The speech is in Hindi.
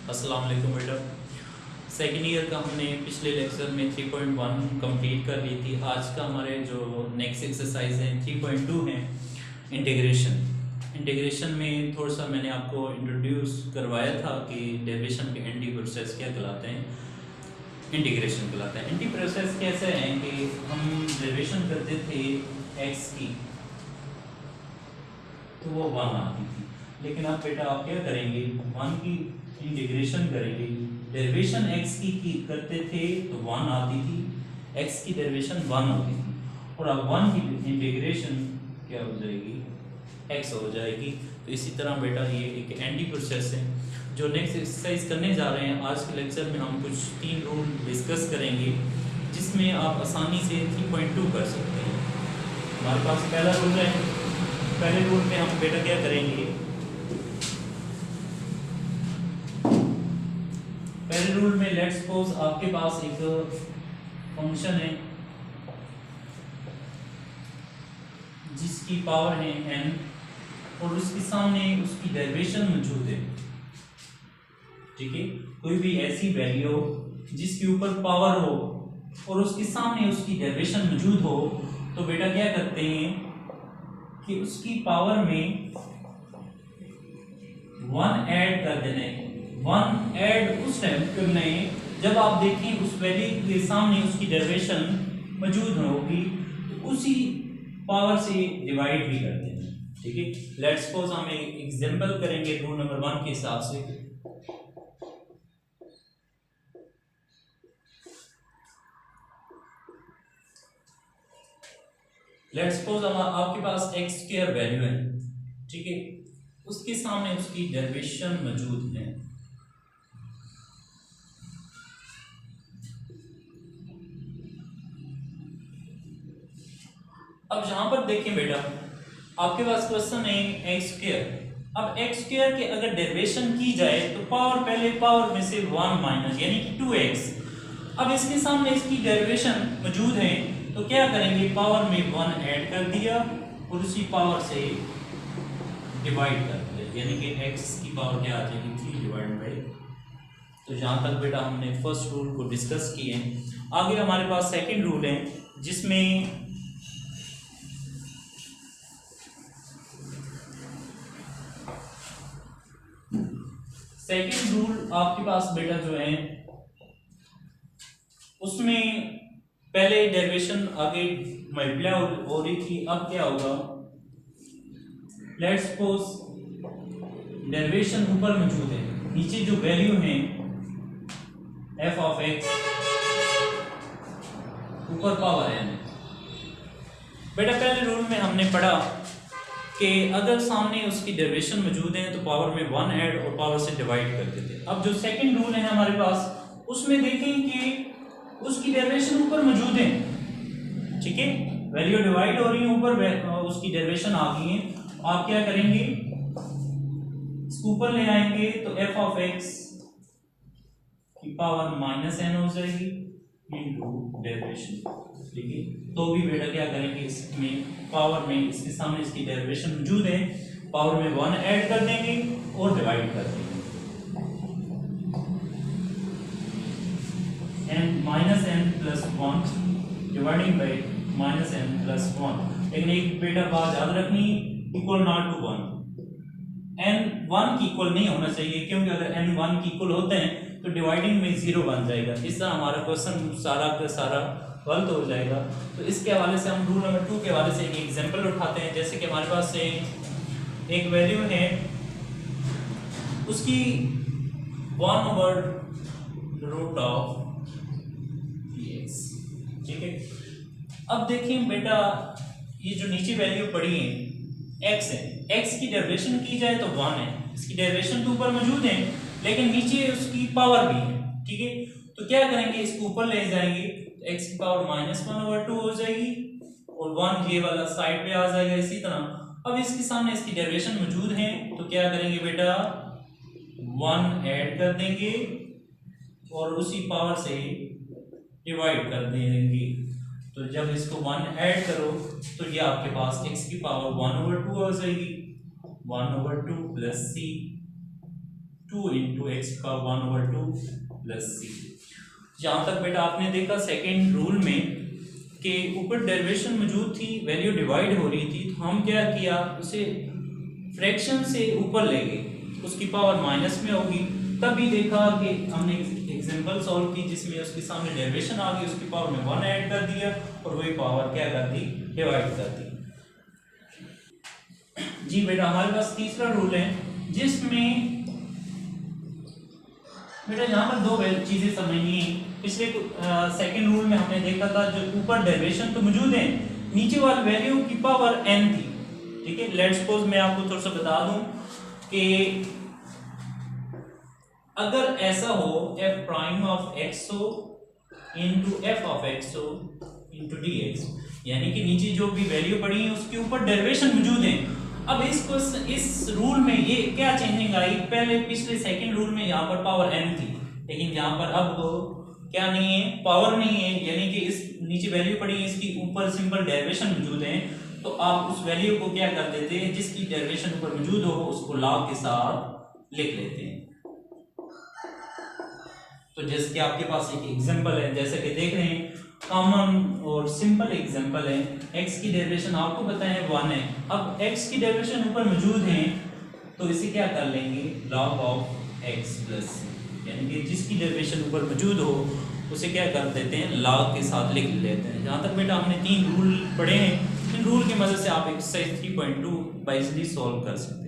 अस्सलाम वालेकुम बेटा। सेकेंड ईयर का हमने पिछले लेक्चर में 3.1 कंप्लीट कर ली थी। आज का हमारे जो नेक्स्ट एक्सरसाइज है 3.2 है इंटीग्रेशन। इंटीग्रेशन में थोड़ा सा मैंने आपको इंट्रोड्यूस करवाया था कि डेरिवेशन के एंटी प्रोसेस क्या कहलाते हैं, इंटीग्रेशन कहलाता है। एंटी प्रोसेस कैसे हैं कि हम डेरिवेशन करते थे एक्स की तो वो 1 आती थी, लेकिन अब बेटा आप क्या करेंगे, 1 की इंटीग्रेशन करेंगे। डेरिवेशन x की करते थे तो 1 आती थी, x की डेरिवेशन 1 होती थी, और अब 1 की इंटीग्रेशन क्या हो जाएगी, x हो जाएगी। तो इसी तरह बेटा ये एक एंटी प्रोसेस है। जो नेक्स्ट एक्सरसाइज करने जा रहे हैं आज के लेक्चर में, हम कुछ 3 रूल डिस्कस करेंगे जिसमें आप आसानी से 3.2 कर सकते हैं। हमारे पास पहला रूल है, पहले रूल में हम बेटा क्या करेंगे, पहले रूल में लेट्स सपोज आपके पास एक फंक्शन है जिसकी पावर है n और उसके सामने उसकी डेरिवेशन मौजूद है। ठीक है, कोई भी ऐसी वैल्यू जिसके ऊपर पावर हो और उसके सामने उसकी डेरिवेशन मौजूद हो, तो बेटा क्या करते हैं कि उसकी पावर में 1 ऐड कर देना है। 1 ऐड उस टाइम करना है जब आप देखें उस वैल्यू के सामने उसकी डेरिवेशन मौजूद होगी, तो उसी पावर से डिवाइड भी कर देना। ठीक है, लेट्स सपोज हम एक एग्जांपल करेंगे रूल नंबर 1 के हिसाब से। लेट्स सपोज आपके पास एक्स स्क्वायर वैल्यू है, ठीक है, उसके सामने उसकी डेरिवेशन मौजूद है। अब यहां पर देखें बेटा, आपके पास क्वेश्चन है एक्स स्क्वायर। अब एक्स स्क्वायर के अगर डेरिवेशन की जाए तो पावर, पहले पावर में से 1 माइनस यानी कि 2x। अब इसके सामने इसकी डेरिवेशन मौजूद है, तो क्या करेंगे, पावर में 1 ऐड कर दिया और उसी पावर से डिवाइड कर दिया, यानी कि x की पावर क्या आ जाएगी, 3 डिवाइड बाई। तो जहां तक बेटा हमने फर्स्ट रूल को डिस्कस किए। आगे हमारे पास सेकंड रूल है जिसमें सेकंड रूल आपके पास बेटा जो है उसमें पहले डेरिवेशन आगे मल्टीप्लाई हो रही थी, अब क्या होगा, लेट्स सपोज डेरिवेशन ऊपर मौजूद है, नीचे जो वैल्यू है f ऑफ x, ऊपर पावर है। बेटा पहले रूल में हमने पढ़ा कि अगर सामने उसकी डेरिवेशन मौजूद है तो पावर में 1 ऐड और पावर से डिवाइड कर देते। अब जो सेकंड रूल है हमारे पास, उसमें देखें कि उसकी डेरिवेशन ऊपर मौजूद है, ठीक है, वैल्यू डिवाइड हो रही है, ऊपर उसकी डेरिवेशन आ गई है। आप क्या करेंगे, इसको ऊपर ले आएंगे तो f ऑफ x की पावर -n हो जाएगी इनटू डेरिवेशन। ठीक है, तो भी बेटा क्या करेंगे, इसमें पावर में इसके सामने इसकी डेरिवेशन मौजूद है, पावर में 1 ऐड कर देंगे और डिवाइड कर देंगे, n plus 1 dividing by -n+1। लेकिन एक बेटा बात याद रखनी, इक्वल नॉट टू 1, n 1 की इक्वल नहीं होना चाहिए, क्योंकि अगर n 1 की इक्वल होते हैं तो डिवाइडिंग में 0 बन जाएगा, इस तरह हमारा क्वेश्चन सारा का सारा गलत हो जाएगा। तो इसके हवाले से हम रूल नंबर 2 के हवाले से एक एग्जांपल उठाते हैं। जैसे कि हमारे पास से एक वैल्यू है, उसकी 1/रूट ऑफ x, ठीक है। अब देखिए बेटा, ये जो नीचे वैल्यू पड़ी है x है, x की डेरिवेशन की जाए तो 1 है, इसकी डेरिवेशन तो ऊपर मौजूद है लेकिन नीचे उसकी पावर भी है, ठीक है। तो क्या करेंगे, इसको ऊपर ले जाएंगे तो x की पावर -1/2 हो जाएगी और 1 ये वाला साइड पे आ जाएगा इसी तरह। अब इसके सामने इसकी डेरिवेशन मौजूद है, तो क्या करेंगे बेटा, 1 ऐड कर देंगे और उसी पावर से डिवाइड कर देंगे। तो जब इसको 1 ऐड करो तो ये आपके पास x की पावर 1/2 हो जाएगी, 1/2 प्लस c 2 इंटू एक्स का 1/2 प्लस सी। जहाँ तक बेटा आपने देखा सेकेंड रूल में कि ऊपर डेरिवेशन मौजूद थी, वैल्यू डिवाइड हो रही थी, तो हम क्या किया, उसे फ्रैक्शन से ऊपर ले गए, उसकी पावर माइनस में होगी। तभी देखा कि हमने एग्जांपल सॉल्व की जिसमें उसके सामने डेरिवेशन आ गई, उसकी पावर में 1 ऐड कर दिया और वही पावर क्या कर दी, डिवाइड कर दी। जी बेटा हमारे पास तीसरा रूल है जिसमें बेटा यहाँ पर दो चीजें समझनी है। पिछले सेकंड रूल में हमने देखा था जो ऊपर डेरिवेशन तो मौजूद है, नीचे वाली वैल्यू की पावर n थी, ठीक है। लेट्स सपोज मैं आपको थोड़ा सा बता दूं कि अगर ऐसा हो f प्राइम ऑफ x हो इंटू f ऑफ x हो इंटू dx, यानी कि नीचे जो भी वैल्यू पड़ी है उसके ऊपर डेरिवेशन मौजूद है। अब इस रूल में ये क्या चेंजिंग आई, पहले पिछले सेकंड रूल में यहाँ पर पावर n थी, लेकिन यहाँ पर अब क्या नहीं है, पावर नहीं है, यानी कि इस नीचे वैल्यू पड़ी है, इसकी ऊपर सिंपल डेरिवेशन मौजूद है। तो आप उस वैल्यू को क्या कर देते हैं, जिसकी डेरिवेशन ऊपर मौजूद हो उसको लॉग के साथ लिख लेते हैं। तो जैसे कि आपके पास एक एग्जांपल है, जैसे कि देख रहे हैं कॉमन और सिंपल एग्जांपल है, x की डेरिवेशन आपको पता है 1 है। अब x की डेरिवेशन ऊपर मौजूद है तो इसे क्या कर लेंगे, log ऑफ x प्लस, यानी कि जिसकी डेरिवेशन ऊपर मौजूद हो उसे क्या कर देते हैं, log के साथ लिख लेते हैं। जहाँ तक बेटा हमने 3 रूल पढ़े हैं, इन रूल की मदद से आप एक्सरसाइज 3.2 बाइजली सॉल्व कर सकते हैं।